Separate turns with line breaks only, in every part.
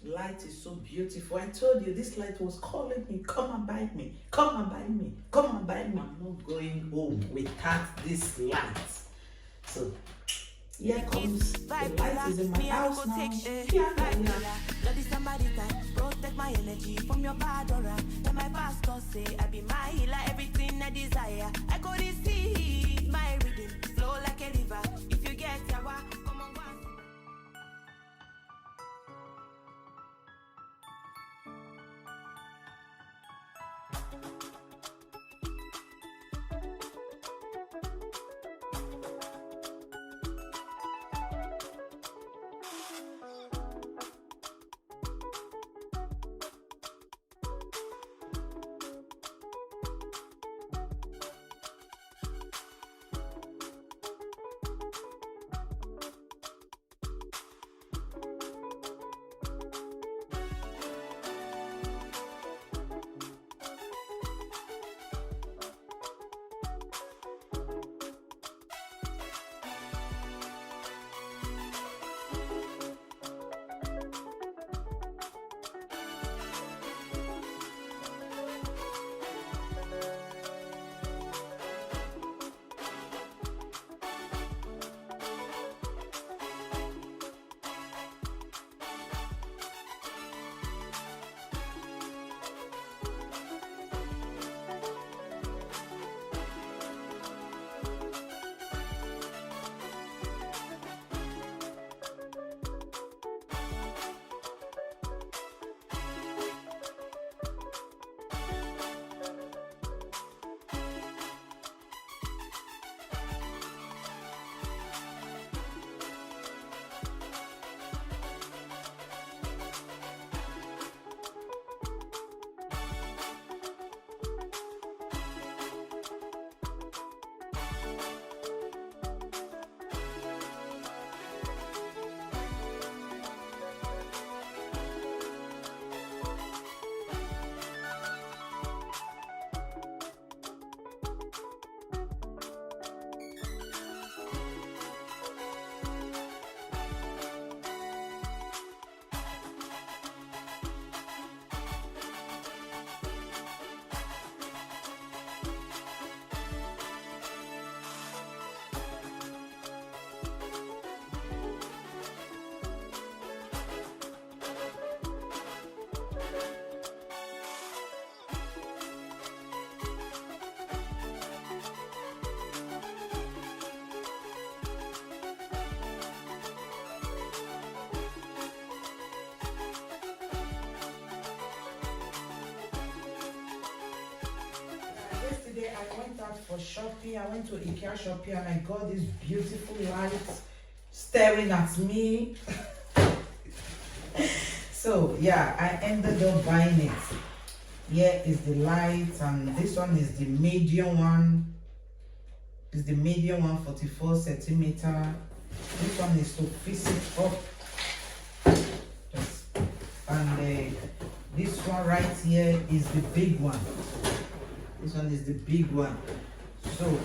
light is so beautiful. I told you this light was calling me, come and buy me, come and buy me, come and buy me. I'm not going home without this light. So here comes the light is in my house now.
Bloody somebody time, protect my energy from your bad aura. Then my pastor say I be my healer, everything I desire. I go receive my reading, flow like a river. If you get yawa, come on, go and see.
Yesterday I went out for shopping. I went to Ikea shopping and I got this beautiful light staring at me. So yeah, I ended up buying it. Here is the light, and this one is the medium one. It's the medium one, 44 centimeter. This one is to fix it up. Yes. And this one right here is the big one. This one is the big one. So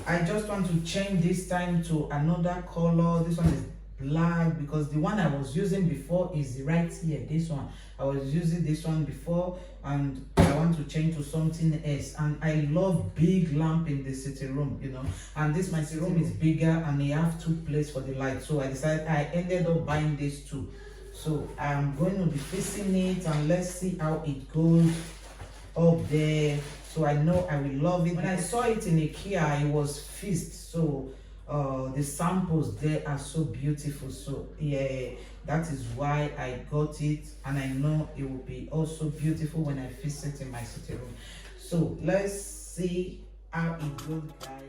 I just want to change this time to another color. This one is black because the one I was using before is right here. This one I was using this one before, and I want to change to something else. And I love big lamp in the sitting room, you know, and this my sitting room is bigger and they have two places for the light. So I ended up buying this too. So I'm going to be fixing it and let's see how it goes up there. So I know I will love it. When I saw it in Ikea, it was fixed. So the samples there are so beautiful. So yeah, that is why I got it, and I know it will be also beautiful when I fix it in my sitting room. So let's see how it goes, guys.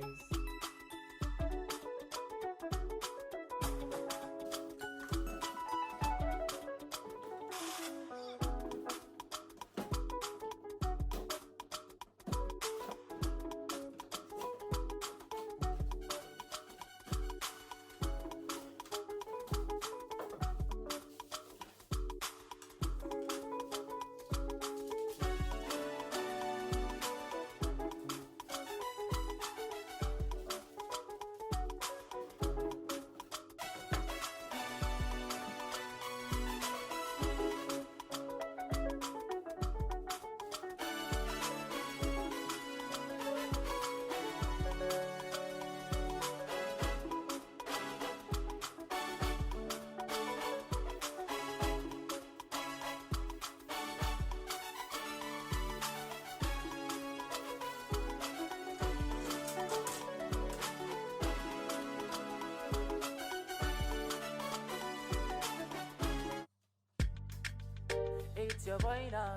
It's your boy now.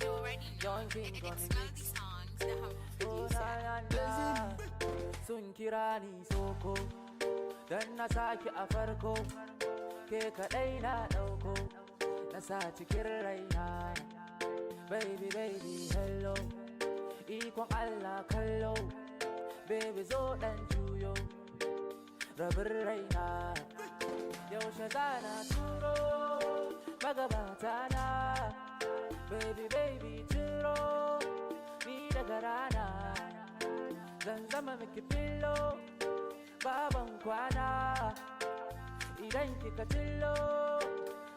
You already know.
Young king on
It's
the
Melody
mix.
songs that I'm
Oh,
producer.
na, na, na. Sun kira ni soko, dan na saki a farko, ke kaɗai na ɗauko, na sa cikin raina. Baby, baby, hello, ikon Allah kallo, baby zo ɗan juyo, rabin raina. Yaushe zana turo, magabata na, baby, baby, turo, ni daga rana. Zan zama miki fillo, baban kwana, idan kika tillo,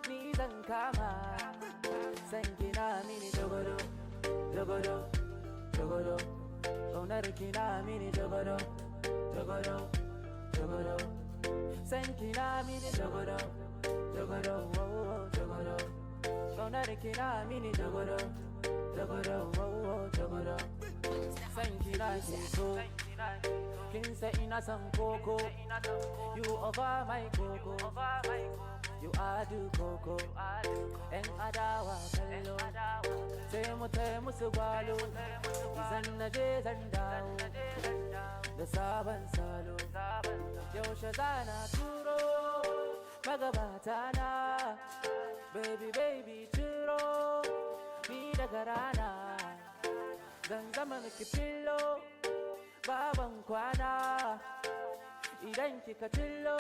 ni zan kama. San kina mini dogodo, dogodo, dogodo, ƙaunar kina mini dogodo, dogodo, dogodo. San kina mini dogodo, dogodo, oh, oh, dogodo, ƙaunar kina mini dogodo, dogodo, oh, oh, dogodo. San kina ke so, kin sa ina san koko, you over my koko, you are do koko, en adawa kallo, sai mu tai musu gwalo, zan na je zan dawo, da sabon salo, yaushe zana turo, magabata na, baby baby turo, ni daga rana. Zan zama miki fillo, baban kwana, idan kika tillo,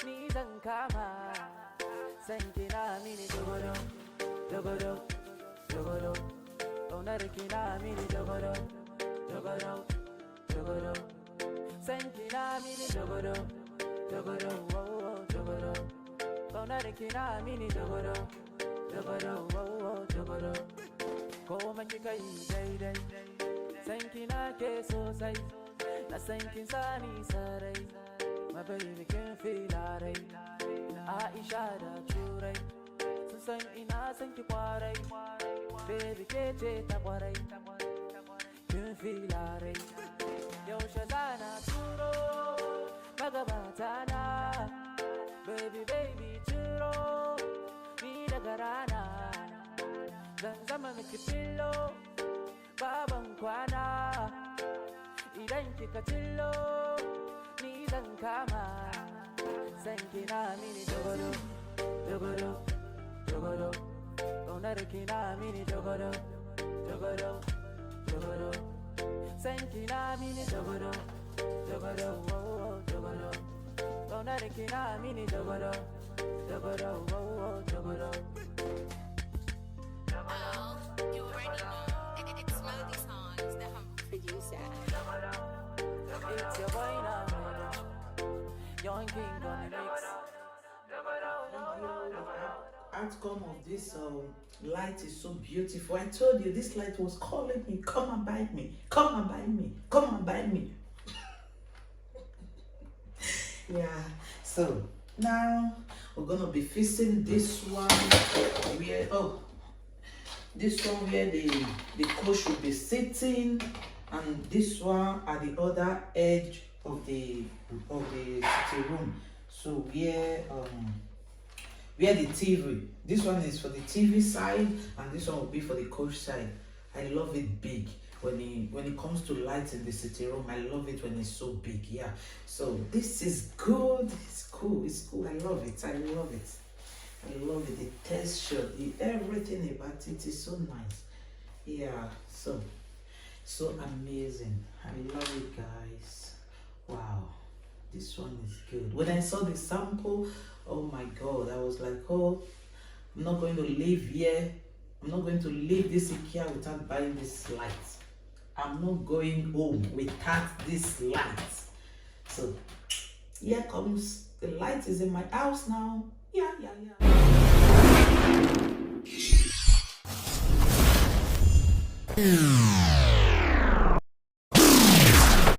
ni zan kama. San kina mini dogodo, dogodo, dogodo, ƙaunar kina mini dogodo, dogodo, dogodo. San kina mini dogodo, dogodo, oh, oh, dogodo, ƙaunar kina mini dogodo, dogodo, oh, oh, dogodo. Komai kika yi daidai, san kina ke sosai, na san kin sani sarai, my baby kin fila rai, Aisha da Turai, sun san ina san ki kwarai, baby ke ce ta kwarai, kin fila rai, yaushe zana turo, magabata na, baby baby turo, ni daga rana. Zan zama miki fillo, baban kwana, idan kika tillo, ni zan kama. San kina mini dogodo, dogodo, dogodo, ƙaunar kina mini dogodo, dogodo, dogodo. San kina mini dogodo, dogodo, oh, oh, dogodo, ƙaunar kina mini dogodo, dogodo, oh, oh, dogodo.
You already know. It's Melody songs that I'm producer.
It's your boy now, young king on the mix.
Outcome of this light is so beautiful. I told you this light was calling me, come and buy me, come and buy me, come and buy me. Yeah, so now we're gonna be fixing this one where this one where the coach will be sitting, and this one at the other edge of the sitting room. So where the TV, this one is for the TV side and this one will be for the coach side. I love it big. When it comes to lights in the sitting room, I love it when it's so big. Yeah, so this is good. It's cool. I love it. I love it. I love it. The texture, everything about it is so nice. Yeah, so amazing. I love it, guys. Wow, this one is good. When I saw the sample, oh my god, I was like, oh, I'm not going to leave here. I'm not going to leave this Ikea without buying this light. I'm not going home without this light. So here comes the light. Is in my house now. Yeah. Yeah.